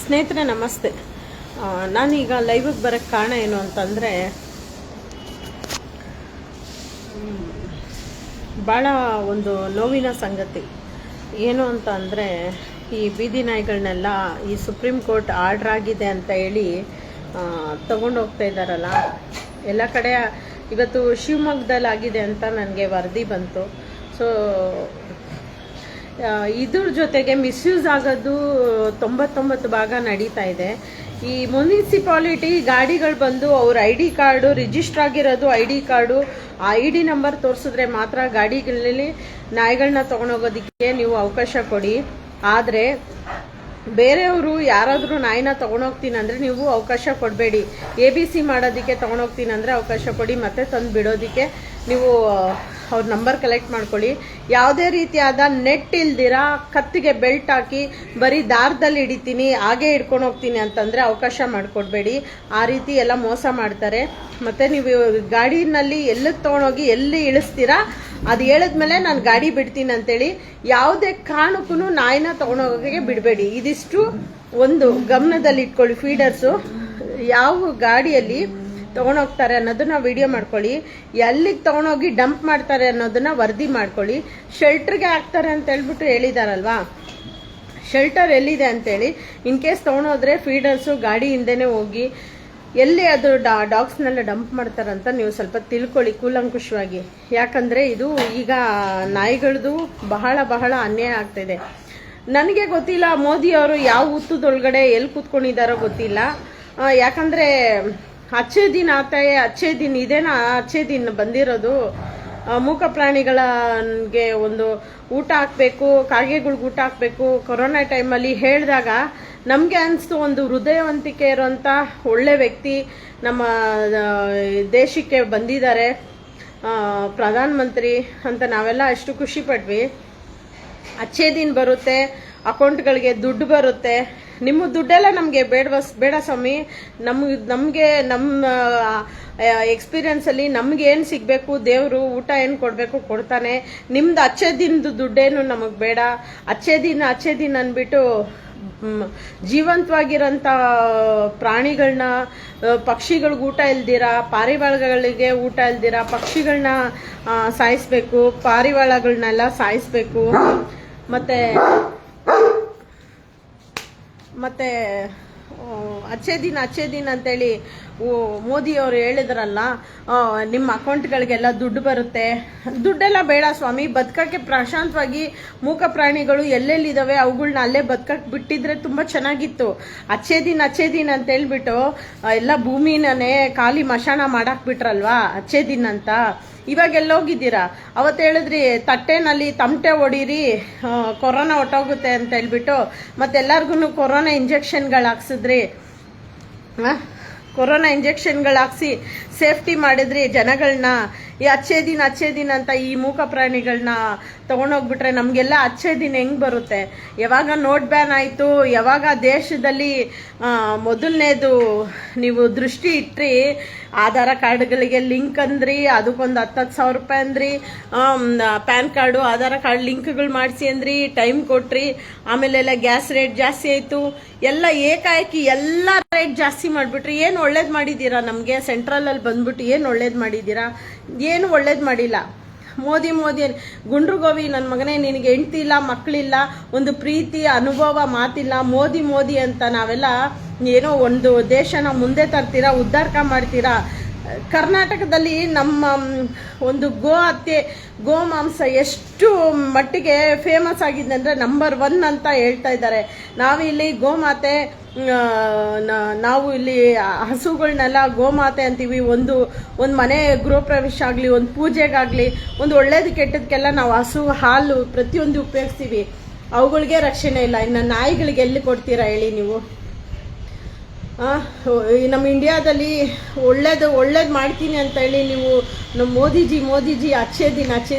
ಸ್ನೇಹಿತರೆ ನಮಸ್ತೆ. ನಾನೀಗ ಲೈವಿಗೆ ಬರೋಕ್ಕೆ ಕಾರಣ ಏನು ಅಂತಂದರೆ, ಭಾಳ ಒಂದು ನೋವಿನ ಸಂಗತಿ ಏನು ಅಂತ ಅಂದರೆ, ಈ ಬೀದಿ ನಾಯಿಗಳನ್ನೆಲ್ಲ ಈ ಸುಪ್ರೀಂ ಕೋರ್ಟ್ ಆರ್ಡ್ರ್ ಆಗಿದೆ ಅಂತ ಹೇಳಿ ತಗೊಂಡು ಹೋಗ್ತಾ ಇದ್ದಾರಲ್ಲ ಎಲ್ಲ ಕಡೆ. ಇವತ್ತು ಶಿವಮೊಗ್ಗದಲ್ಲಿ ಆಗಿದೆ ಅಂತ ನನಗೆ ವರದಿ ಬಂತು. ಸೊ ಇದ್ರ ಜೊತೆಗೆ ಮಿಸ್ಯೂಸ್ ಆಗೋದು 99 ಭಾಗ ನಡೀತಾ ಇದೆ. ಈ ಮುನ್ಸಿಪಾಲಿಟಿ ಗಾಡಿಗಳು ಬಂದು ಅವ್ರ ID ಕಾರ್ಡು ರಿಜಿಸ್ಟರ್ ಆಗಿರೋದು ID ಕಾರ್ಡು ID ನಂಬರ್ ತೋರಿಸಿದ್ರೆ ಮಾತ್ರ ಗಾಡಿಗಳಲ್ಲಿ ನಾಯಿಗಳನ್ನ ತೊಗೊಂಡೋಗೋದಕ್ಕೆ ನೀವು ಅವಕಾಶ ಕೊಡಿ. ಆದರೆ ಬೇರೆಯವರು ಯಾರಾದರೂ ನಾಯಿನ ತೊಗೊಂಡೋಗ್ತೀನಿ ಅಂದರೆ ನೀವು ಅವಕಾಶ ಕೊಡಬೇಡಿ. ABC ಮಾಡೋದಕ್ಕೆ ತೊಗೊಂಡೋಗ್ತೀನಿ ಅಂದರೆ ಅವಕಾಶ ಕೊಡಿ, ಮತ್ತೆ ತಂದು ಬಿಡೋದಕ್ಕೆ ನೀವು ಅವ್ರ ನಂಬರ್ ಕಲೆಕ್ಟ್ ಮಾಡ್ಕೊಳ್ಳಿ. ಯಾವುದೇ ರೀತಿಯಾದ ನೆಟ್ ಇಲ್ದಿರ ಕತ್ತಿಗೆ ಬೆಲ್ಟ್ ಹಾಕಿ ಬರೀ ದಾರದಲ್ಲಿ ಹಿಡಿತೀನಿ ಹಾಗೆ ಹಿಡ್ಕೊಂಡು ಹೋಗ್ತೀನಿ ಅಂತಂದರೆ ಅವಕಾಶ ಮಾಡಿಕೊಡ್ಬೇಡಿ. ಆ ರೀತಿ ಎಲ್ಲ ಮೋಸ ಮಾಡ್ತಾರೆ. ಮತ್ತು ನೀವು ಗಾಡಿನಲ್ಲಿ ಎಲ್ಲಿಗೆ ತೊಗೊಂಡೋಗಿ ಎಲ್ಲಿ ಇಳಿಸ್ತೀರಾ ಅದು ಹೇಳಿದ್ಮೇಲೆ ನಾನು ಗಾಡಿ ಬಿಡ್ತೀನಿ ಅಂತೇಳಿ ಯಾವುದೇ ಕಾರಣಕ್ಕೂ ನಾಯಿನ ತೊಗೊಂಡೋಗೋಕ್ಕೆ ಬಿಡಬೇಡಿ. ಇದಿಷ್ಟು ಒಂದು ಗಮನದಲ್ಲಿ ಇಟ್ಕೊಳ್ಳಿ. ಫೀಡರ್ಸು ಯಾವ ಗಾಡಿಯಲ್ಲಿ ತೊಗೊಂಡೋಗ್ತಾರೆ ಅನ್ನೋದನ್ನ ವಿಡಿಯೋ ಮಾಡ್ಕೊಳ್ಳಿ. ಎಲ್ಲಿಗೆ ತೊಗೊಂಡೋಗಿ ಡಂಪ್ ಮಾಡ್ತಾರೆ ಅನ್ನೋದನ್ನ ವರದಿ ಮಾಡ್ಕೊಳ್ಳಿ. ಶೆಲ್ಟರ್ಗೆ ಹಾಕ್ತಾರೆ ಅಂತ ಹೇಳ್ಬಿಟ್ಟು ಹೇಳಿದಾರಲ್ವಾ, ಶೆಲ್ಟರ್ ಎಲ್ಲಿದೆ ಅಂತೇಳಿ ಇನ್ ಕೇಸ್ ತೊಗೊಂಡೋದ್ರೆ ಫೀಡರ್ಸು ಗಾಡಿ ಹಿಂದೆನೇ ಹೋಗಿ ಎಲ್ಲಿ ಅದು ಡಾಗ್ಸ್ನೆಲ್ಲ ಡಂಪ್ ಮಾಡ್ತಾರಂತ ನೀವು ಸ್ವಲ್ಪ ತಿಳ್ಕೊಳ್ಳಿ ಕೂಲಂಕುಷವಾಗಿ. ಯಾಕಂದರೆ ಇದು ಈಗ ನಾಯಿಗಳದು ಬಹಳ ಅನ್ಯಾಯ ಆಗ್ತಾಯಿದೆ. ನನಗೆ ಗೊತ್ತಿಲ್ಲ ಮೋದಿ ಅವರು ಯಾವ ಹುತ್ತದೊಳಗಡೆ ಎಲ್ಲಿ ಕೂತ್ಕೊಂಡಿದ್ದಾರೋ ಗೊತ್ತಿಲ್ಲ. ಯಾಕಂದರೆ ಅಚ್ಚೇ ದಿನ ಆತಾಯ ಅಚ್ಚೇ ದಿನ ಇದೇನಾ ಅಚ್ಚೇ ದಿನ ಬಂದಿರೋದು. ಮೂಕ ಪ್ರಾಣಿಗಳಿಗೆ ಒಂದು ಊಟ ಹಾಕಬೇಕು, ಕಾಗೆಗಳಿಗೆ ಊಟ ಹಾಕಬೇಕು. ಕೊರೋನಾ ಟೈಮಲ್ಲಿ ಹೇಳಿದಾಗ ನಮಗೆ ಅನಿಸ್ತು, ಒಂದು ಹೃದಯವಂತಿಕೆ ಇರೋಂಥ ಒಳ್ಳೆ ವ್ಯಕ್ತಿ ನಮ್ಮ ದೇಶಕ್ಕೆ ಬಂದಿದ್ದಾರೆ ಪ್ರಧಾನಮಂತ್ರಿ ಅಂತ ನಾವೆಲ್ಲ ಅಷ್ಟು ಖುಷಿ ಪಟ್ವಿ. ಅಚ್ಚೇ ದಿನ ಬರುತ್ತೆ, ಅಕೌಂಟ್ಗಳಿಗೆ ದುಡ್ಡು ಬರುತ್ತೆ. ನಿಮ್ಮ ದುಡ್ಡೆಲ್ಲ ನಮಗೆ ಬೇಡ ಸ್ವಾಮಿ. ನಮಗೆ ನಮ್ಮ ಎಕ್ಸ್ಪೀರಿಯನ್ಸಲ್ಲಿ ನಮ್ಗೆ ಏನು ಸಿಗಬೇಕು, ದೇವರು ಊಟ ಏನು ಕೊಡಬೇಕು ಕೊಡ್ತಾನೆ. ನಿಮ್ದು ಅಚ್ಚೇ ದಿನದ ದುಡ್ಡೇನು ನಮಗೆ ಬೇಡ. ಅಚ್ಚೇ ದಿನ ಅಂದ್ಬಿಟ್ಟು ಜೀವಂತವಾಗಿರೋಂಥ ಪ್ರಾಣಿಗಳನ್ನ, ಪಕ್ಷಿಗಳಿಗೆ ಊಟ ಇಲ್ದಿರ, ಪಾರಿವಾಳಗಳಿಗೆ ಊಟ ಇಲ್ದಿರ ಪಕ್ಷಿಗಳನ್ನ ಸಾಯಿಸ್ಬೇಕು, ಪಾರಿವಾಳಗಳನ್ನೆಲ್ಲ ಸಾಯಿಸ್ಬೇಕು. ಮತ್ತೆ ಅಚ್ಚೇ ದಿನ ಅಂತೇಳಿ ಮೋದಿಯವರು ಹೇಳಿದ್ರಲ್ಲ, ನಿಮ್ಮ ಅಕೌಂಟ್ಗಳಿಗೆಲ್ಲ ದುಡ್ಡು ಬರುತ್ತೆ. ದುಡ್ಡೆಲ್ಲ ಬೇಡ ಸ್ವಾಮಿ. ಬದುಕಕ್ಕೆ ಪ್ರಶಾಂತವಾಗಿ ಮೂಕ ಪ್ರಾಣಿಗಳು ಎಲ್ಲೆಲ್ಲಿದ್ದಾವೆ ಅವುಗಳನ್ನ ಅಲ್ಲೇ ಬದುಕಕ್ಕೆ ಬಿಟ್ಟಿದ್ರೆ ತುಂಬ ಚೆನ್ನಾಗಿತ್ತು. ಅಚ್ಚೇ ದಿನ ಅಂತ ಹೇಳ್ಬಿಟ್ಟು ಎಲ್ಲ ಭೂಮಿನೇ ಖಾಲಿ ಮಶಾಣ ಮಾಡಾಕ್ಬಿಟ್ರಲ್ವಾ ಅಚ್ಚೇ ದಿನ ಅಂತ. ಇವಾಗ ಎಲ್ಲೋಗಿದ್ದೀರಾ? ಅವತ್ತು ಹೇಳಿದ್ರಿ ತಟ್ಟೆನಲ್ಲಿ ತಮಟೆ ಹೊಡೀರಿ ಕೊರೋನಾ ಹೊಟ್ಟೋಗುತ್ತೆ ಅಂತ ಹೇಳ್ಬಿಟ್ಟು ಮತ್ತೆಲ್ಲರಿಗೂ ಕೊರೋನಾ ಇಂಜೆಕ್ಷನ್ಗಳು ಹಾಕ್ಸಿದ್ರಿ. ಕೊರೋನಾ ಇಂಜೆಕ್ಷನ್ಗಳು ಹಾಕ್ಸಿ ಸೇಫ್ಟಿ ಮಾಡಿದ್ರಿ ಜನಗಳನ್ನ. ಈ ಅಚ್ಚೇ ದಿನ ಅಂತ ಈ ಮೂಕ ಪ್ರಾಣಿಗಳನ್ನ ತೊಗೊಂಡೋಗ್ಬಿಟ್ರೆ ನಮಗೆಲ್ಲ ಅಚ್ಚೇ ದಿನ ಹೆಂಗೆ ಬರುತ್ತೆ? ಯಾವಾಗ ನೋಟ್ ಬ್ಯಾನ್ ಆಯಿತು, ಯಾವಾಗ ದೇಶದಲ್ಲಿ ಮೊದಲನೇದು ನೀವು ದೃಷ್ಟಿ ಇಟ್ರಿ, ಆಧಾರ್ ಕಾರ್ಡ್ಗಳಿಗೆ ಲಿಂಕ್ ಅಂದ್ರಿ, ಅದಕ್ಕೊಂದು 10,000 ರೂಪಾಯಿ ಅಂದ್ರಿ, ಪ್ಯಾನ್ ಕಾರ್ಡು ಆಧಾರ್ ಕಾರ್ಡ್ ಲಿಂಕ್ಗಳು ಮಾಡಿಸಿ ಅಂದ್ರಿ, ಟೈಮ್ ಕೊಟ್ರಿ. ಆಮೇಲೆಲ್ಲ ಗ್ಯಾಸ್ ರೇಟ್ ಜಾಸ್ತಿ ಆಯಿತು. ಎಲ್ಲ ಏಕಾಏಕಿ ಎಲ್ಲ ರೇಟ್ ಜಾಸ್ತಿ ಮಾಡಿಬಿಟ್ರಿ. ಏನು ಒಳ್ಳೇದು ಮಾಡಿದ್ದೀರಾ ನಮಗೆ? ಸೆಂಟ್ರಲಲ್ಲಿ ಬಂದ್ಬಿಟ್ಟು ಏನು ಒಳ್ಳೇದು ಮಾಡಿದ್ದೀರಾ? ಏನು ಒಳ್ಳೇದು ಮಾಡಿಲ್ಲ. ಮೋದಿ ಗುಂಡ್ರು ಗೋವಿ ನನ್ನ ಮಗನೇ, ನಿನಗೆ ಹೆಂಡ್ತಿ ಇಲ್ಲ, ಮಕ್ಕಳಿಲ್ಲ, ಒಂದು ಪ್ರೀತಿ ಅನುಭವ ಮಾತಿಲ್ಲ. ಮೋದಿ ಅಂತ ನಾವೆಲ್ಲ ಏನೋ ಒಂದು ದೇಶನ ಮುಂದೆ ತರ್ತೀರಾ, ಉದ್ಧಾರ ಮಾಡ್ತೀರಾ. ಕರ್ನಾಟಕದಲ್ಲಿ ನಮ್ಮ ಒಂದು ಗೋ ಮಾಂಸ ಎಷ್ಟು ಮಟ್ಟಿಗೆ ಫೇಮಸ್ ಆಗಿದೆ ಅಂದರೆ ನಂಬರ್ 1 ಅಂತ ಹೇಳ್ತಾ ಇದ್ದಾರೆ. ನಾವಿಲ್ಲಿ ಗೋಮಾತೆ, ನಾವು ಇಲ್ಲಿ ಹಸುಗಳನ್ನೆಲ್ಲ ಗೋಮಾತೆ ಅಂತೀವಿ. ಒಂದು ಮನೆ ಗೃಹ ಪ್ರವೇಶ ಆಗಲಿ, ಒಂದು ಪೂಜೆಗಾಗಲಿ, ಒಂದು ಒಳ್ಳೇದು ಕೆಟ್ಟದಕ್ಕೆಲ್ಲ ನಾವು ಹಸು ಹಾಲು ಪ್ರತಿಯೊಂದು ಉಪಯೋಗಿಸ್ತೀವಿ. ಅವುಗಳಿಗೆ ರಕ್ಷಣೆ ಇಲ್ಲ. ಇನ್ನು ನಾಯಿಗಳಿಗೆ ಎಲ್ಲಿ ಕೊಡ್ತೀರಾ ಹೇಳಿ ನೀವು? ನಮ್ಮ ಇಂಡಿಯಾದಲ್ಲಿ ಒಳ್ಳೇದು ಮಾಡ್ತೀನಿ ಅಂತ ಹೇಳಿ ನೀವು ನಮ್ಮ ಮೋದಿಜಿ ಅಚ್ಚೇ ದಿನ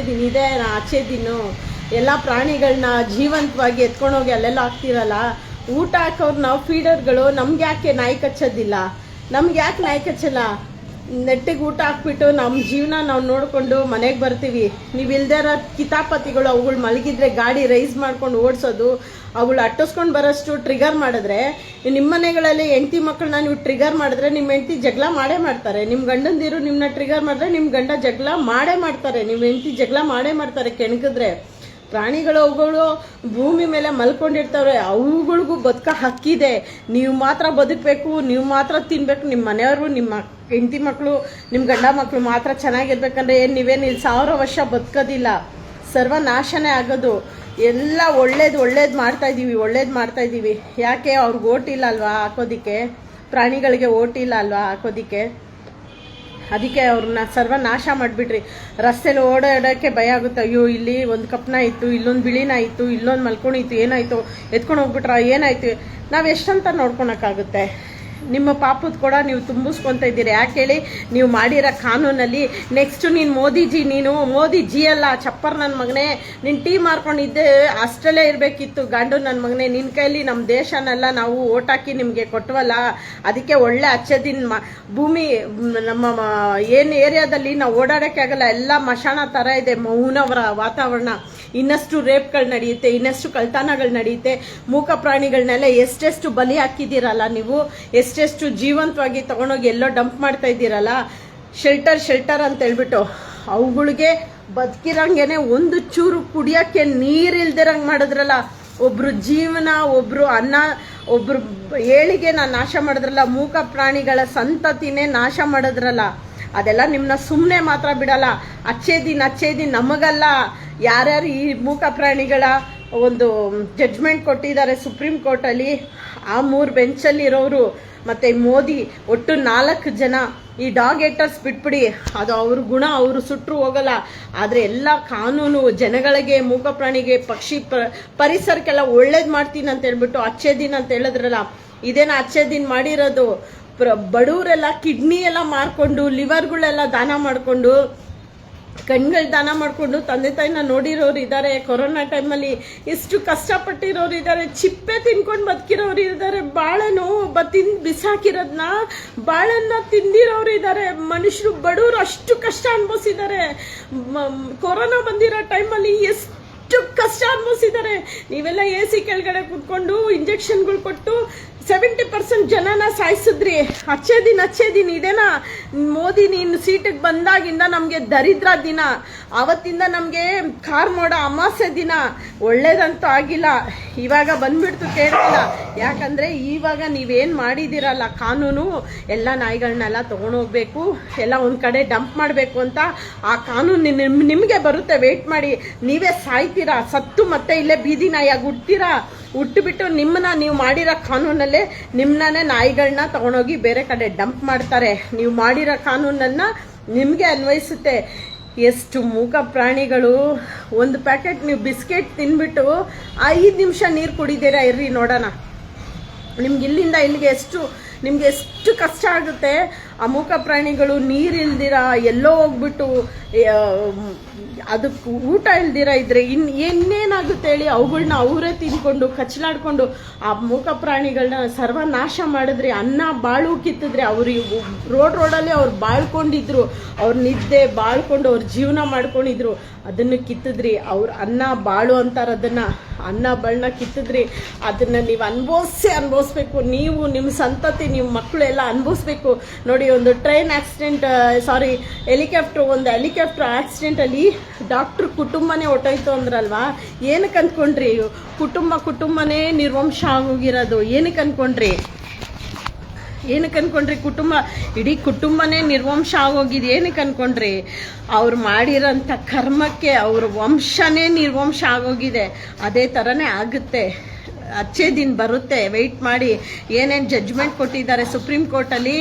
ಇದೆ. ಅಚ್ಚೇ ದಿನ ಎಲ್ಲ ಪ್ರಾಣಿಗಳನ್ನ ಜೀವಂತವಾಗಿ ಎತ್ಕೊಂಡೋಗಿ ಅಲ್ಲೆಲ್ಲ ಹಾಕ್ತಿರಲ್ಲ. ಊಟ ಹಾಕೋರು ನಾವು ಫೀಡರ್ಗಳು. ನಮ್ಗೆ ಯಾಕೆ ನಾಯಿ ಕಚ್ಚೋದಿಲ್ಲ? ನಮ್ಗೆ ಯಾಕೆ ನಾಯಿ ಕಚ್ಚಲ್ಲ? ನೆಟ್ಟಿಗೆ ಊಟ ಹಾಕ್ಬಿಟ್ಟು ನಮ್ಮ ಜೀವನ ನಾವು ನೋಡಿಕೊಂಡು ಮನೆಗೆ ಬರ್ತೀವಿ. ನೀವು ಇಲ್ದೇ ಇರೋ ಕಿತಾಪತಿಗಳು ಅವುಗಳು ಮಲಗಿದ್ರೆ ಗಾಡಿ ರೈಸ್ ಮಾಡ್ಕೊಂಡು ಓಡಿಸೋದು, ಅವುಗಳು ಅಟ್ಟಿಸ್ಕೊಂಡು ಬರೋಷ್ಟು ಟ್ರಿಗರ್ ಮಾಡಿದ್ರೆ, ನಿಮ್ಮ ಮನೆಗಳಲ್ಲಿ ಹೆಂಡತಿ ಮಕ್ಕಳನ್ನ ನೀವು ಟ್ರಿಗರ್ ಮಾಡಿದ್ರೆ ನಿಮ್ಮ ಹೆಂಡತಿ ಜಗಳ ಮಾಡೇ ಮಾಡ್ತಾರೆ. ನಿಮ್ಮ ಗಂಡಂದಿರು ನಿಮ್ಮನ್ನ ಟ್ರಿಗರ್ ಮಾಡಿದ್ರೆ ನಿಮ್ಮ ಗಂಡ ಜಗಳ ಮಾಡೇ ಮಾಡ್ತಾರೆ, ನಿಮ್ಮ ಹೆಂಡತಿ ಜಗಳ ಮಾಡೇ ಮಾಡ್ತಾರೆ ಕೆಣಕಿದ್ರೆ. ಪ್ರಾಣಿಗಳು ಅವುಗಳು ಭೂಮಿ ಮೇಲೆ ಮಲ್ಕೊಂಡಿರ್ತಾವೆ, ಅವುಗಳಿಗೂ ಬದುಕ ಹಕ್ಕಿದೆ. ನೀವು ಮಾತ್ರ ಬದುಕಬೇಕು, ನೀವು ಮಾತ್ರ ತಿನ್ಬೇಕು, ನಿಮ್ಮ ಮನೆಯವರು, ನಿಮ್ಮ ಹೆಂಡತಿ ಮಕ್ಕಳು, ನಿಮ್ಮ ಗಂಡ ಮಕ್ಕಳು ಮಾತ್ರ ಚೆನ್ನಾಗಿರ್ಬೇಕಂದ್ರೆ ನೀವೇನು ಇಲ್ಲಿ 1000 ವರ್ಷ ಬದುಕೋದಿಲ್ಲ, ಸರ್ವನಾಶನೇ ಆಗೋದು. ಎಲ್ಲ ಒಳ್ಳೇದು ಮಾಡ್ತಾ ಇದ್ದೀವಿ. ಯಾಕೆ ಅವ್ರಿಗೆ ಓಟಿಲ್ಲ ಅಲ್ವಾ ಹಾಕೋದಿಕ್ಕೆ, ಪ್ರಾಣಿಗಳಿಗೆ ಓಟಿಲ್ಲ ಅಲ್ವಾ ಹಾಕೋದಿಕ್ಕೆ, ಅದಕ್ಕೆ ಅವ್ರನ್ನ ಸರ್ವನಾಶ ಮಾಡಿಬಿಟ್ರಿ. ರಸ್ತೆಲಿ ಓಡಾಡೋಕ್ಕೆ ಭಯ ಆಗುತ್ತೆ. ಅಯ್ಯೋ ಇಲ್ಲಿ ಒಂದು ಕಪ್ನ ಇತ್ತು, ಇಲ್ಲೊಂದು ಬಿಳಿನ ಇತ್ತು, ಇಲ್ಲೊಂದು ಮಲ್ಕೊಂಡಿತ್ತು, ಏನಾಯಿತು ಎತ್ಕೊಂಡು ಹೋಗ್ಬಿಟ್ರ, ಏನಾಯ್ತು, ನಾವು ಎಷ್ಟಂತ ನೋಡ್ಕೊಳಕ್ಕಾಗುತ್ತೆ. ನಿಮ್ಮ ಪಾಪದ ಕೂಡ ನೀವು ತುಂಬಿಸ್ಕೊತ ಇದ್ದೀರಿ. ಯಾಕೆ ಹೇಳಿ, ನೀವು ಮಾಡಿರೋ ಕಾನೂನಲ್ಲಿ ನೆಕ್ಸ್ಟ್ ನೀನು ಮೋದಿಜಿ ಅಲ್ಲ, ಚಪ್ಪರ್ ನನ್ನ ಮಗನೇ, ನೀನು ಟೀ ಮಾರ್ಕೊಂಡಿದ್ದೆ ಅಷ್ಟಲ್ಲೇ ಇರಬೇಕಿತ್ತು. ಗಂಡು ನನ್ನ ಮಗನೇ, ನಿನ್ನ ಕೈಲಿ ನಮ್ಮ ದೇಶನೆಲ್ಲ ನಾವು ಓಟ್ ಹಾಕಿ ನಿಮಗೆ ಕೊಟ್ಟವಲ್ಲ, ಅದಕ್ಕೆ ಒಳ್ಳೆ ಅಚ್ಚದಿನ ಭೂಮಿ ನಮ್ಮ ಏನು ಏರಿಯಾದಲ್ಲಿ ನಾವು ಓಡಾಡೋಕ್ಕೆ ಆಗಲ್ಲ, ಎಲ್ಲ ಮಶಾಣ ಥರ ಇದೆ ಮೌನವರ ವಾತಾವರಣ. ಇನ್ನಷ್ಟು ರೇಪ್ಗಳು ನಡೆಯುತ್ತೆ, ಇನ್ನಷ್ಟು ಕಳ್ತನಗಳು ನಡೆಯುತ್ತೆ. ಮೂಕ ಪ್ರಾಣಿಗಳನ್ನೆಲ್ಲ ಎಷ್ಟೆಷ್ಟು ಬಲಿ ಹಾಕಿದ್ದೀರಲ್ಲ ನೀವು, ಎಷ್ಟೆಷ್ಟು ಜೀವಂತವಾಗಿ ತಗೊಂಡೋಗಿ ಎಲ್ಲೋ ಡಂಪ್ ಮಾಡ್ತಾ ಇದ್ದೀರಲ್ಲ. ಶೆಲ್ಟರ್ ಅಂತ ಹೇಳ್ಬಿಟ್ಟು ಅವುಗಳಿಗೆ ಬದುಕಿರಂಗೆನೆ ಒಂದು ಚೂರು ಕುಡಿಯೋಕ್ಕೆ ನೀರಿಲ್ದಿರಂಗೆ ಮಾಡಿದ್ರಲ್ಲ. ಒಬ್ರು ಜೀವನ, ಒಬ್ರು ಅನ್ನ, ಒಬ್ರು ಏಳಿಗೆನ ನಾಶ ಮಾಡಿದ್ರಲ್ಲ. ಮೂಕ ಪ್ರಾಣಿಗಳ ಸಂತತಿನೇ ನಾಶ ಮಾಡಿದ್ರಲ್ಲ. ಅದೆಲ್ಲ ನಿಮ್ಮನ್ನ ಸುಮ್ಮನೆ ಮಾತ್ರ ಬಿಡಲ್ಲ. ಅಚ್ಚೇ ದಿನ ನಮಗಲ್ಲ, ಯಾರ್ಯಾರು ಈ ಮೂಕ ಪ್ರಾಣಿಗಳ ಒಂದು ಜಡ್ಜ್ಮೆಂಟ್ ಕೊಟ್ಟಿದ್ದಾರೆ ಸುಪ್ರೀಂ ಕೋರ್ಟಲ್ಲಿ, ಆ 3 ಬೆಂಚಲ್ಲಿ ಇರೋರು ಮತ್ತು ಮೋದಿ, ಒಟ್ಟು 4 ಜನ. ಈ ಡಾಗ್ ಹೇಟರ್ಸ್ ಬಿಟ್ಬಿಡಿ, ಅದು ಅವ್ರ ಗುಣ, ಅವರು ಸುಟ್ಟರು ಹೋಗಲ್ಲ. ಆದರೆ ಎಲ್ಲ ಕಾನೂನು ಜನಗಳಿಗೆ, ಮೂಕ ಪ್ರಾಣಿಗೆ, ಪಕ್ಷಿ ಪರಿಸರಕ್ಕೆಲ್ಲ ಒಳ್ಳೇದು ಮಾಡ್ತೀನಿ ಅಂತ ಹೇಳ್ಬಿಟ್ಟು ಅಚ್ಚೇ ದಿನ ಅಂತ ಹೇಳಿದ್ರಲ್ಲ, ಇದೇನ ಅಚ್ಚೇ ದಿನ ಮಾಡಿರೋದು? ಬಡವರೆಲ್ಲ ಕಿಡ್ನಿ ಎಲ್ಲ ಮಾರ್ಕೊಂಡು, ಲಿವರ್ಗಳೆಲ್ಲ ದಾನ ಮಾಡಿಕೊಂಡು, ಕಣ್ಗಳು ದಾನ ಮಾಡಿಕೊಂಡು ತಂದೆ ತಾಯಿನ ನೋಡಿರೋರು ಇದ್ದಾರೆ. ಕೊರೋನಾ ಟೈಮಲ್ಲಿ ಎಷ್ಟು ಕಷ್ಟಪಟ್ಟಿರೋರು ಇದ್ದಾರೆ, ಚಿಪ್ಪೆ ತಿನ್ಕೊಂಡು ಬದುಕಿರೋರು ಇದ್ದಾರೆ, ಬಾಳೆನೋ ಬಿಸಾಕಿರೋದನ್ನ ಬಾಳೆನ್ನ ತಿಂದಿರೋರು ಇದ್ದಾರೆ. ಮನುಷ್ಯರು ಬಡವರು ಅಷ್ಟು ಕಷ್ಟ ಅನುಭವಿಸಿದ್ದಾರೆ. ಕೊರೋನಾ ಬಂದಿರೋ ಟೈಮಲ್ಲಿ ಎಷ್ಟು ಕಷ್ಟ ಅನುಭವಿಸಿದ್ದಾರೆ. ನೀವೆಲ್ಲ AC ಕೆಳಗಡೆ ಕೂತ್ಕೊಂಡು ಇಂಜೆಕ್ಷನ್ಗಳು ಕೊಟ್ಟು 70% ಜನನ ಸಾಯಿಸಿದ್ರಿ. ಅಚ್ಚೇ ದಿನ ಇದೇನಾ ಮೋದಿ ನೀನು ಸೀಟಿಗೆ ಬಂದಾಗಿಂದ ನಮಗೆ ದರಿದ್ರ ದಿನ, ಆವತ್ತಿಂದ ನಮಗೆ ಕಾರ್ಮೋಡ ಅಮಾಸೆ ದಿನ. ಒಳ್ಳೇದಂತೂ ಆಗಿಲ್ಲ. ಇವಾಗ ಬಂದ್ಬಿಡ್ತು ಕೇಳಿಲ್ಲ. ಯಾಕಂದರೆ ಇವಾಗ ನೀವೇನು ಮಾಡಿದ್ದೀರಲ್ಲ ಕಾನೂನು, ಎಲ್ಲ ನಾಯಿಗಳನ್ನೆಲ್ಲ ತೊಗೊಂಡೋಗ್ಬೇಕು, ಎಲ್ಲ ಒಂದು ಕಡೆ ಡಂಪ್ ಮಾಡಬೇಕು ಅಂತ ಆ ಕಾನೂನು ನಿಮಗೆ ಬರುತ್ತೆ. ವೆಯ್ಟ್ ಮಾಡಿ, ನೀವೇ ಸಾಯ್ತೀರಾ, ಸತ್ತು ಮತ್ತೆ ಇಲ್ಲೇ ಬೀದಿ ನಾಯಿಯಾಗಿ ಹುಟ್ಟುಬಿಟ್ಟು ನಿಮ್ಮನ್ನ, ನೀವು ಮಾಡಿರೋ ಕಾನೂನಲ್ಲೇ ನಿಮ್ಮನ್ನೇ ನಾಯಿಗಳನ್ನ ತಗೊಂಡೋಗಿ ಬೇರೆ ಕಡೆ ಡಂಪ್ ಮಾಡ್ತಾರೆ. ನೀವು ಮಾಡಿರೋ ಕಾನೂನನ್ನು ನಿಮಗೆ ಅನ್ವಯಿಸುತ್ತೆ. ಎಷ್ಟು ಮೂಕ ಪ್ರಾಣಿಗಳು. ಒಂದು ಪ್ಯಾಕೆಟ್ ನೀವು ಬಿಸ್ಕೆಟ್ ತಿನ್ಬಿಟ್ಟು 5 ನಿಮಿಷ ನೀರು ಕುಡಿತೀರಾ ಇರ್ರಿ ನೋಡೋಣ. ನಿಮ್ಗೆ ಇಲ್ಲಿಂದ ಇಲ್ಲಿಗೆ ನಿಮಗೆ ಎಷ್ಟು ಕಷ್ಟ ಆಗುತ್ತೆ. ಆ ಮೂಕ ಪ್ರಾಣಿಗಳು ನೀರಿಲ್ದಿರ ಎಲ್ಲೋ ಹೋಗ್ಬಿಟ್ಟು ಅದಕ್ಕೆ ಊಟ ಇಲ್ದಿರ ಇದ್ರೆ ಇನ್ನೇನಾಗುತ್ತೆ ಹೇಳಿ. ಅವುಗಳನ್ನ ಅವರೇ ತಿನ್ಕೊಂಡು ಕಚ್ಚಲಾಡ್ಕೊಂಡು ಆ ಮೂಕ ಪ್ರಾಣಿಗಳನ್ನ ಸರ್ವನಾಶ ಮಾಡಿದ್ರಿ. ಅನ್ನ ಬಾಳು ಕಿತ್ತಿದ್ರೆ ಅವ್ರು ರೋಡಲ್ಲಿ ಅವ್ರು ಬಾಳ್ಕೊಂಡಿದ್ರು, ಅವ್ರ ನಿದ್ದೆ ಬಾಳ್ಕೊಂಡು ಅವ್ರ ಜೀವನ ಮಾಡ್ಕೊಂಡಿದ್ರು, ಅದನ್ನು ಕಿತ್ತಿದ್ರಿ. ಅವ್ರು ಅನ್ನ ಬಾಳು ಅಂತಾರೆ, ಅದನ್ನು ಅನ್ನ ಬಾಳನ್ನ ಕಿತ್ತಿದ್ರಿ. ಅದನ್ನು ನೀವು ಅನುಭವಿಸ್ಬೇಕು. ನೀವು, ನಿಮ್ಮ ಸಂತತಿ, ನಿಮ್ಮ ಮಕ್ಕಳು ಎಲ್ಲ ಅನುಭವಿಸ್ಬೇಕು. ನೋಡಿ, ಒಂದು ಟ್ರೈನ್ ಆಕ್ಸಿಡೆಂಟ್, ಒಂದು ಹೆಲಿಕಾಪ್ಟರ್ ಆಕ್ಸಿಡೆಂಟಲ್ಲಿ ಡಾಕ್ಟ್ರ್ ಕುಟುಂಬನೇ ಹೊಟ್ಟೋಯ್ತು ಅಂದ್ರಲ್ವಾ. ಏನಕ್ಕೆ ಅಂದ್ಕೊಂಡ್ರಿ? ಕುಟುಂಬನೇ ನಿರ್ವಂಶ ಆಗೋಗಿರೋದು. ಏನಕ್ಕೆ ಅಂದ್ಕೊಂಡ್ರಿ? ಇಡೀ ಕುಟುಂಬನೇ ನಿರ್ವಂಶ ಆಗೋಗಿದೆ. ಏನಕ್ಕೆ ಅಂದ್ಕೊಂಡ್ರಿ? ಅವ್ರು ಮಾಡಿರೋಂಥ ಕರ್ಮಕ್ಕೆ ಅವ್ರ ವಂಶನೇ ನಿರ್ವಂಶ ಆಗೋಗಿದೆ. ಅದೇ ಥರನೇ ಆಗುತ್ತೆ. ಅಚ್ಚೇ ದಿನ ಬರುತ್ತೆ, ವೆಯ್ಟ್ ಮಾಡಿ. ಏನೇನು ಜಡ್ಜ್ಮೆಂಟ್ ಕೊಟ್ಟಿದ್ದಾರೆ ಸುಪ್ರೀಂ ಕೋರ್ಟಲ್ಲಿ,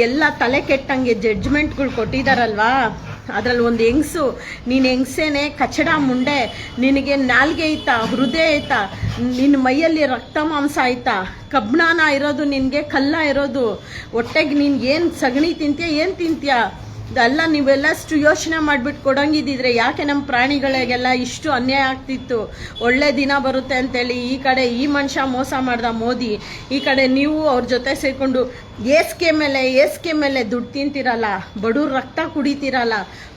ಎಲ್ಲ ತಲೆ ಕೆಟ್ಟಂಗೆ ಜಡ್ಜ್ಮೆಂಟ್ಗಳು ಕೊಟ್ಟಿದ್ದಾರಲ್ವಾ. ಅದರಲ್ಲಿ ಒಂದು ಹೆಂಗಸು, ನೀನು ಹೆಂಗಸೇನೆ, ಕಚಡ ಮುಂಡೆ, ನಿನಗೆ ನಾಲ್ಗೆ ಐತಾ, ಹೃದಯ ಐತಾ, ನಿನ್ನ ಮೈಯಲ್ಲಿ ರಕ್ತ ಮಾಂಸ ಆಯ್ತಾ, ಕಬ್ಬಿಣನ ಇರೋದು ನಿನಗೆ, ಕಲ್ಲ ಇರೋದು ಹೊಟ್ಟೆಗೆ, ನೀನು ಏನು ಸಗಣಿ ತಿಂತೀಯ, ಏನು ತಿಂತೀಯ? ಇದೆಲ್ಲ ನೀವೆಲ್ಲಷ್ಟು ಯೋಚನೆ ಮಾಡಿಬಿಟ್ಟು ಕೊಡಂಗಿದ್ದಿದ್ರೆ ಯಾಕೆ ನಮ್ಮ ಪ್ರಾಣಿಗಳಿಗೆಲ್ಲ ಇಷ್ಟು ಅನ್ಯಾಯ ಆಗ್ತಿತ್ತು. ಒಳ್ಳೆ ದಿನ ಬರುತ್ತೆ ಅಂತೇಳಿ ಈ ಕಡೆ ಈ ಮನುಷ್ಯ ಮೋಸ ಮಾಡ್ದ ಮೋದಿ, ಈ ಕಡೆ ನೀವು ಅವ್ರ ಜೊತೆ ಸೇರಿಕೊಂಡು ಏಸ್ಕೆ ಮೇಲೆ ದುಡ್ಡು ತಿಂತೀರಲ್ಲ, ಬಡವ್ರ ರಕ್ತ ಕುಡಿತೀರಲ್ಲ,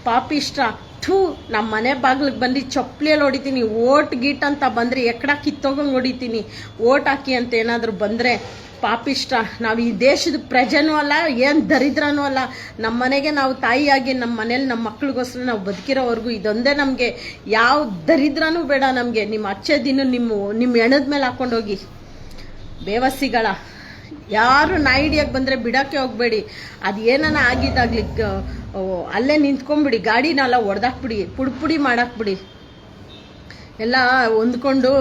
ಪಾಪಿಷ್ಟ. ಥೂ, ನಮ್ಮ ಮನೆ ಬಾಗಿಲಿಗೆ ಬಂದು ಚಪ್ಪಲಿಯಲ್ಲಿ ಹೊಡಿತೀನಿ. ಓಟ್ ಗೀಟ್ ಅಂತ ಬಂದರೆ ಎಕ್ಕಡ ಕಿತ್ತೋಗಂಗೆ ಹೊಡಿತೀನಿ. ಓಟ್ ಹಾಕಿ ಅಂತ ಏನಾದರೂ ಬಂದರೆ ಪಾಪಿಷ್ಟ. ನಾವು ಈ ದೇಶದ ಪ್ರಜೆನೂ ಅಲ್ಲ, ಏನು ದರಿದ್ರನೂ ಅಲ್ಲ. ನಮ್ಮ ಮನೆಗೆ ನಾವು ತಾಯಿಯಾಗಿ ನಮ್ಮ ಮನೇಲಿ ನಮ್ಮ ಮಕ್ಳಿಗೋಸ್ಕರ ನಾವು ಬದುಕಿರೋವರೆಗೂ ಇದೊಂದೇ ನಮಗೆ. ಯಾವ ದರಿದ್ರನೂ ಬೇಡ ನಮಗೆ. ನಿಮ್ಮ ಅಚ್ಚೆ ದಿನ ನಿಮ್ಮ ಹೆಣದ ಮೇಲೆ ಹಾಕೊಂಡೋಗಿ ಬೇವಸಿಗಳ. ಯಾರು ನಾಯಿಡಿಯಾಗಿ ಬಂದರೆ ಬಿಡೋಕ್ಕೆ ಹೋಗಬೇಡಿ. ಅದು ಏನನ ಆಗಿದ್ದಾಗಲಿ ಅಲ್ಲೇ ನಿಂತ್ಕೊಂಡ್ಬಿಡಿ, ಗಾಡಿನೆಲ್ಲ ಹೊಡೆದಾಕ್ಬಿಡಿ, ಪುಡಿ ಮಾಡಾಕ್ಬಿಡಿ. ಎಲ್ಲ ಹೊಂದ್ಕೊಂಡು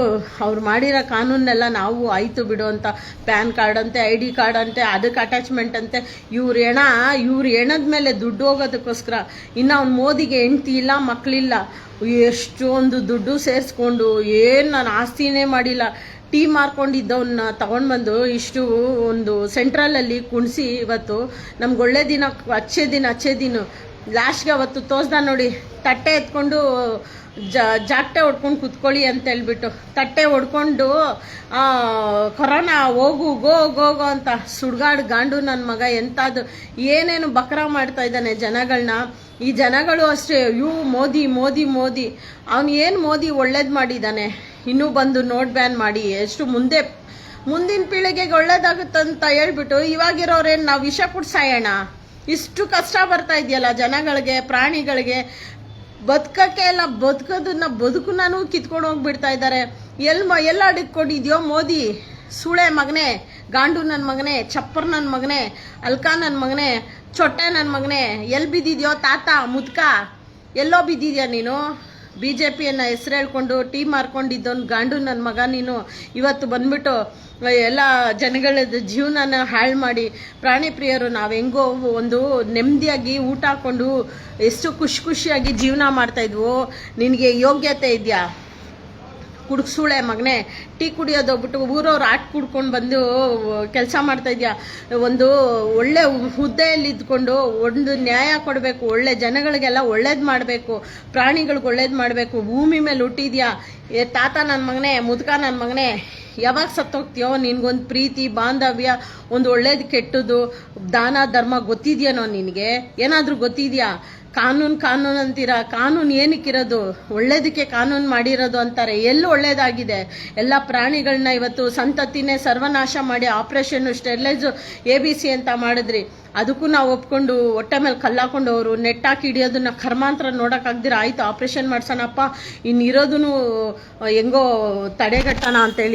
ಅವ್ರು ಮಾಡಿರೋ ಕಾನೂನೆಲ್ಲ ನಾವು ಆಯಿತು ಬಿಡು ಅಂತ ಪ್ಯಾನ್ ಕಾರ್ಡ್ ಅಂತೆ, ID ಕಾರ್ಡ್ ಅಂತೆ, ಅದಕ್ಕೆ ಅಟ್ಯಾಚ್ಮೆಂಟ್ ಅಂತೆ. ಇವ್ರು ಹೆಣದ ಮೇಲೆ ದುಡ್ಡು ಹೋಗೋದಕ್ಕೋಸ್ಕರ ಇನ್ನು ಅವ್ನು ಮೋದಿಗೆ ಹೆಂಡ್ತಿ ಇಲ್ಲ, ಮಕ್ಕಳಿಲ್ಲ, ಎಷ್ಟೊಂದು ದುಡ್ಡು ಸೇರಿಸ್ಕೊಂಡು ಏನು ನಾನು ಆಸ್ತಿನೇ ಮಾಡಿಲ್ಲ, ಟೀ ಮಾರ್ಕೊಂಡಿದ್ದವನ್ನ ತಗೊಂಡು ಬಂದು ಇಷ್ಟು ಒಂದು ಸೆಂಟ್ರಲಲ್ಲಿ ಕುಣಿಸಿ ಇವತ್ತು ನಮ್ಗೆ ಒಳ್ಳೆ ದಿನ, ಅಚ್ಚೆ ದಿನ ಲಾಸ್ಟ್ಗೆ ಅವತ್ತು ತೋರ್ಸ್ದ ನೋಡಿ. ತಟ್ಟೆ ಎತ್ಕೊಂಡು ಜಾಗಟೆ ಹೊಡ್ಕೊಂಡು ಕುತ್ಕೊಳ್ಳಿ ಅಂತ ಹೇಳ್ಬಿಟ್ಟು ತಟ್ಟೆ ಹೊಡ್ಕೊಂಡು ಕೊರೋನಾ ಹೋಗು ಗೋ ಅಂತ ಸುಡ್ಗಾಡು ಗಾಂಡು ನನ್ನ ಮಗ ಎಂಥದ್ದು ಏನೇನು ಬಕ್ರ ಮಾಡ್ತಾ ಇದ್ದಾನೆ ಜನಗಳನ್ನ. ಈ ಜನಗಳು ಅಷ್ಟೇ, ಮೋದಿ ಅವನು ಏನು ಮೋದಿ ಒಳ್ಳೇದು ಮಾಡಿದ್ದಾನೆ. ಇನ್ನೂ ಬಂದು ನೋಟ್ ಬ್ಯಾನ್ ಮಾಡಿ ಎಷ್ಟು ಮುಂದಿನ ಪೀಳಿಗೆಗೆ ಒಳ್ಳೇದಾಗುತ್ತಂತ ಹೇಳ್ಬಿಟ್ಟು ಇವಾಗಿರೋರೇನು ನಾವು ವಿಷ ಕುಡ್ಸಾಯೋಣ. ಇಷ್ಟು ಕಷ್ಟ ಬರ್ತಾ ಇದೆಯಲ್ಲ ಜನಗಳಿಗೆ, ಪ್ರಾಣಿಗಳಿಗೆ. ಬದುಕಕ್ಕೆ ಎಲ್ಲ ಬದುಕನ್ನು ಕಿತ್ಕೊಂಡು ಹೋಗ್ಬಿಡ್ತಾ ಇದ್ದಾರೆ. ಎಲ್ಲ ಅಡಿಕೊಂಡಿದ್ಯೋ ಮೋದಿ? ಸುಳೆ ಮಗನೇ, ಗಾಂಡು ನನ್ನ ಮಗನೇ, ಚಪ್ಪರ್ ನನ್ನ ಮಗನೇ, ಅಲ್ಕಾ ನನ್ನ ಮಗನೇ, ಚೊಟ್ಟೆ ನನ್ನ ಮಗನೇ, ಎಲ್ಲಿ ಬಿದ್ದಿದ್ಯೋ ತಾತ ಮುದ್ಕ? ಎಲ್ಲೋ ಬಿದ್ದಿದ್ಯಾ ನೀನು? BJPಯನ್ನು ಹೆಸರು ಹೇಳ್ಕೊಂಡು ಟೀ ಮಾರ್ಕೊಂಡಿದ್ದವನು ಗಾಂಡು ನನ್ನ ಮಗ ನೀನು. ಇವತ್ತು ಬಂದ್ಬಿಟ್ಟು ಎಲ್ಲ ಜನಗಳ ಜೀವನನ ಹಾಳು ಮಾಡಿ, ಪ್ರಾಣಿ ಪ್ರಿಯರು ನಾವು ಹೆಂಗೋ ಒಂದು ನೆಮ್ಮದಿಯಾಗಿ ಊಟ ಹಾಕ್ಕೊಂಡು ಎಷ್ಟು ಖುಷಿಯಾಗಿ ಜೀವನ ಮಾಡ್ತಾಯಿದ್ವು. ನಿನಗೆ ಯೋಗ್ಯತೆ ಇದೆಯಾ? ಕುಡ್ಸುಳೆ ಮಗನೇ, ಟೀ ಕುಡಿಯೋದು ಹೋಗ್ಬಿಟ್ಟು ಊರವ್ರು ಆಟ ಕುಡ್ಕೊಂಡು ಬಂದು ಕೆಲಸ ಮಾಡ್ತಾ ಇದೆಯಾ? ಒಂದು ಒಳ್ಳೆ ಹುದ್ದೆಯಲ್ಲಿ ಇದ್ಕೊಂಡು ಒಂದು ನ್ಯಾಯ ಕೊಡಬೇಕು, ಒಳ್ಳೆ ಜನಗಳಿಗೆಲ್ಲ ಒಳ್ಳೇದು ಮಾಡಬೇಕು, ಪ್ರಾಣಿಗಳಿಗೆ ಒಳ್ಳೇದು ಮಾಡಬೇಕು. ಭೂಮಿ ಮೇಲೆ ಹುಟ್ಟಿದ್ಯಾ ತಾತ ನನ್ನ ಮಗನೇ, ಮುದುಕ ನನ್ನ ಮಗನೇ. ಯಾವಾಗ ಸತ್ತೋಗ್ತೀಯೋ? ನಿನ್ಗೊಂದು ಪ್ರೀತಿ ಬಾಂಧವ್ಯ, ಒಂದು ಒಳ್ಳೇದು ಕೆಟ್ಟದ್ದು, ದಾನ ಧರ್ಮ ಗೊತ್ತಿದ್ಯಾನೋ ನಿನಗೆ? ಏನಾದರೂ ಗೊತ್ತಿದೆಯಾ? ಕಾನೂನು ಅಂತೀರಾ, ಕಾನೂನು ಏನಕ್ಕಿರೋದು? ಒಳ್ಳೇದಕ್ಕೆ ಕಾನೂನು ಮಾಡಿರೋದು ಅಂತಾರೆ. ಎಲ್ಲೂ ಒಳ್ಳೇದಾಗಿದೆ? ಎಲ್ಲ ಪ್ರಾಣಿಗಳನ್ನ ಇವತ್ತು ಸಂತತಿನೇ ಸರ್ವನಾಶ ಮಾಡಿ ಆಪ್ರೇಷನ್ ಸ್ಟೆರಿಲೈಸು ABC ಅಂತ ಮಾಡಿದ್ರಿ. ಅದಕ್ಕೂ ನಾವು ಒಪ್ಕೊಂಡು ಹೊಟ್ಟೆ ಮೇಲೆ ಕಲ್ಲಾಕೊಂಡು ಅವರು ನೆಟ್ಟಾಕಿ ಹಿಡಿಯೋದನ್ನ ಕರ್ಮಾಂತರ ನೋಡೋಕ್ಕಾಗ್ದಿರ ಆಯಿತು ಆಪ್ರೇಷನ್ ಮಾಡ್ಸೋಣಪ್ಪ, ಇನ್ನಿರೋದೂ ಹೆಂಗೋ ತಡೆಗಟ್ಟೋಣ ಅಂತೇಳಿ